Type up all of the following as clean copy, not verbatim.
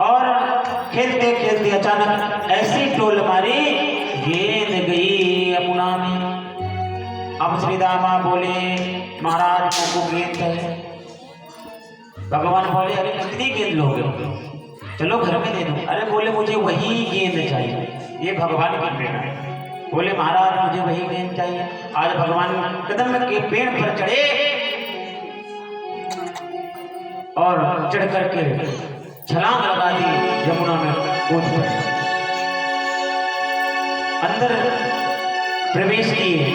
और खेलते खेलते अचानक ऐसी टोल मारी, गेंद गई अपना में। अब श्री दामा बोले महाराज को गेंद है। भगवान बोले अरे कितनी गेंद लोगे, चलो घर में दे दो। अरे बोले मुझे वही गेंद चाहिए, ये भगवान की प्रेरणा है। बोले महाराज मुझे वही गेंद चाहिए। आज भगवान कदम के पेड़ पर चढ़े और चढ़ करके छलांग लगा दी, यमुना में कूद पड़े, अंदर प्रवेश किए।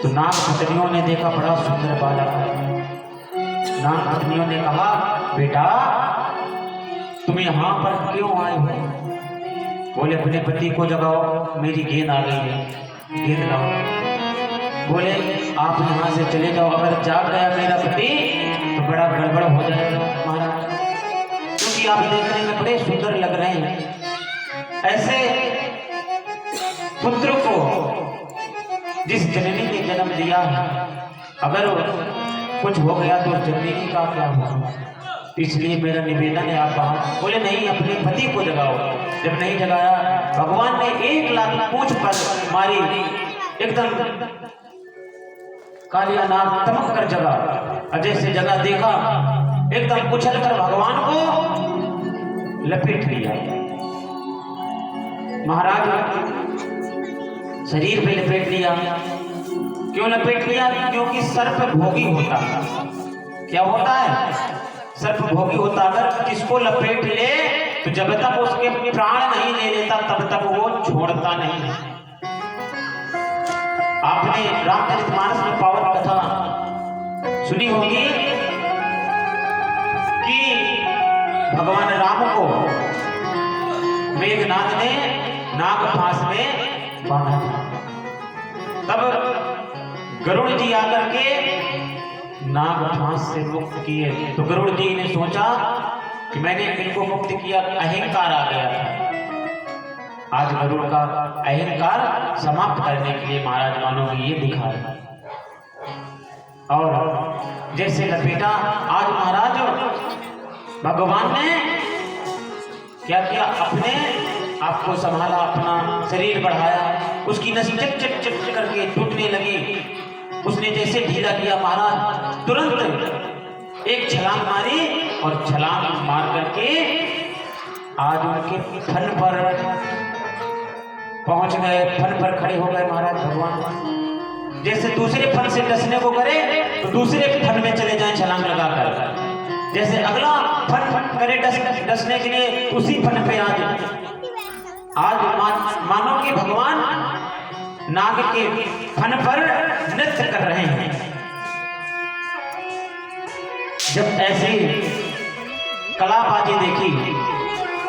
तो नाग पत्नियों ने देखा बड़ा सुंदर बालक है। नाग पत्नियों ने कहा बेटा तुम यहाँ पर क्यों आए हो? बोले अपने पति को जगाओ, मेरी गेंद आ गई है, गेंद लाओ। बोले आप यहाँ से चले जाओ, अगर जाग गया मेरा पति तो बड़ा गड़बड़ हो जाएगा महाराज, क्योंकि आप देखने में बड़े सुंदर लग रहे ऐसे पुत्र को जिस जननी ने जन्म दिया, अगर कुछ हो गया तो जननी का क्या होगा? इसलिए मेरा निवेदन है, आप बाहर बोले नहीं अपने पति को जगाओ। जब नहीं जगाया, भगवान ने 1 लाख पूंछ पर मारी, एकदम कालिया नाग तमक कर जगा। अजय से जगा, देखा एकदम उछल कर भगवान को लपेट लिया। महाराज शरीर पे लपेट लिया। क्यों लपेट लिया? क्योंकि सर्प भोगी होता है। क्या होता है? सर्प भोगी होता। अगर किसको लपेट ले तो जब तक उसके प्राण नहीं ले लेता तब तक वो छोड़ता नहीं है। आपने रामचरितमानस में पावन कथा सुनी होगी कि भगवान राम को मेघनाथ ने नाग फांस में बांधा था। तब गरुड़ जी आकर के नाग फांस से मुक्त किए। तो गरुड़ जी ने सोचा कि मैंने इनको मुक्त किया, अहंकार आ गया था। आज गरुड़ का अहंकार समाप्त करने के लिए महाराज मानो की ये दिखाया। और जैसे लपेटा, आज महाराज भगवान ने क्या किया? अपने आपको संभाला, अपना शरीर बढ़ाया, उसकी नस चट चट चट करके टूटने लगी। उसने जैसे ढीला किया, महाराज तुरंत एक छलांग मारी और छलांग मार करके आज उनके फन पर पहुंच गए, फन पर खड़े हो गए महाराज भगवान। जैसे दूसरे फन से डसने को करे तो दूसरे फन में चले जाएं छलांग लगाकर। जैसे अगला फन करे डसने के लिए उसी फन पे आज मानो कि भगवान नाग के फन पर नृत्य कर रहे हैं। जब ऐसी कलाबाजी देखी,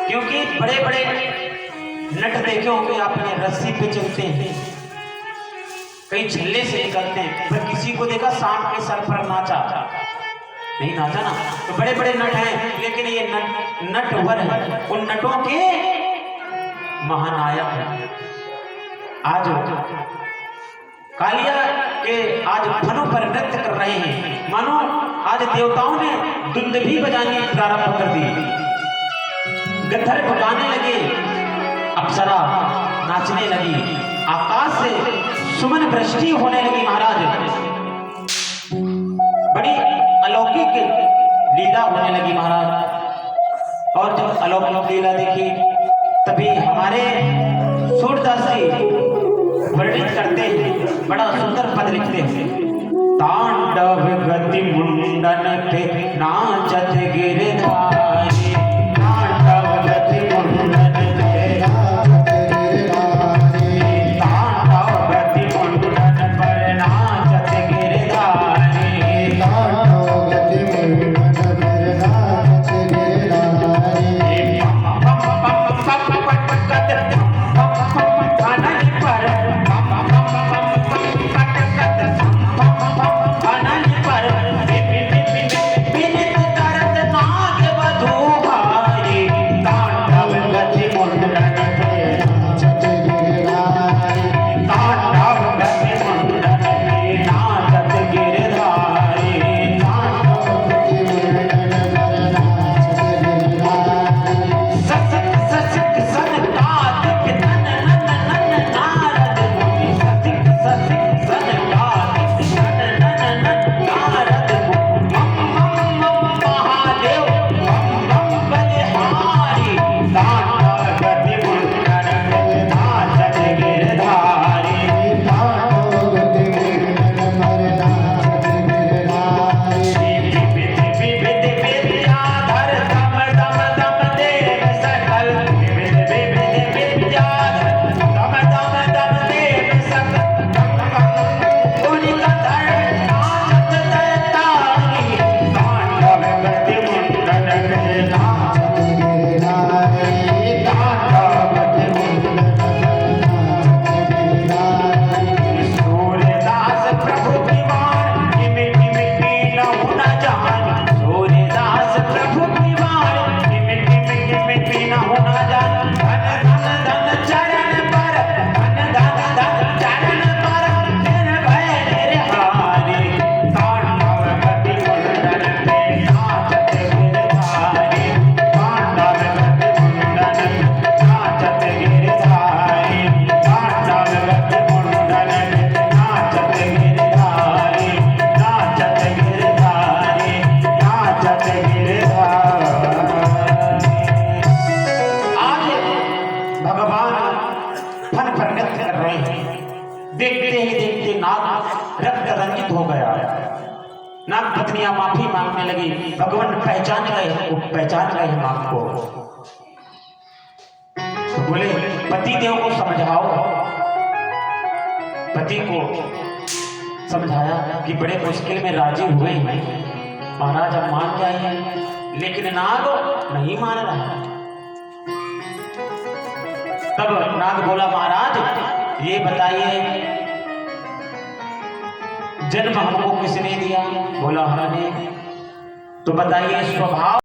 क्योंकि बड़े बड़े नट देखे होंगे आपने, रस्सी पे चलते हैं, कई छल्ले से निकलते हैं, पर किसी को देखा सांप के सर पर नाचा? नहीं नाचा ना। तो बड़े बड़े नट हैं, लेकिन ये नटवर है, उन नटों के महानायक है। आज कालिया के आज फनों पर नृत्य कर रहे हैं। मानो आज देवताओं ने दुंदुभी बजानी प्रारंभ कर दी, गंधर्व गाने लगे, अप्सरा नाचने लगी, आकाश से सुमन वृष्टि होने लगी। महाराज बड़ी अलौकिक लीला होने लगी महाराज। और जब अलौकिक लीला देखी तभी हमारे सूरदास जी वर्णित करते हैं, बड़ा सुंदर पद लिखते हैं। तांडव गति मुंडन पे नाचत गिरधारी, तांडव गति मुंडन पे नाचत गिरधारी, तांडव गति मुंडन पर नाचत गिरधारी, तांडव गति मुंडन पर नाचत गिरधारी। पर देखते ही देखते नाग रक्त रंजित हो गया। नाग पत्नियां माफी मांगने लगी, भगवान पहचान गए नाग को। तो बोले पति देव को समझाओ। पति को समझाया कि बड़े मुश्किल में राजी हुए हैं महाराज, अब मान जाइए, लेकिन नाग नहीं मान रहा। तब नाग बोला महाराज ये बताइए जन्म हमको किसने दिया? बोला हमने। तो बताइए स्वभाव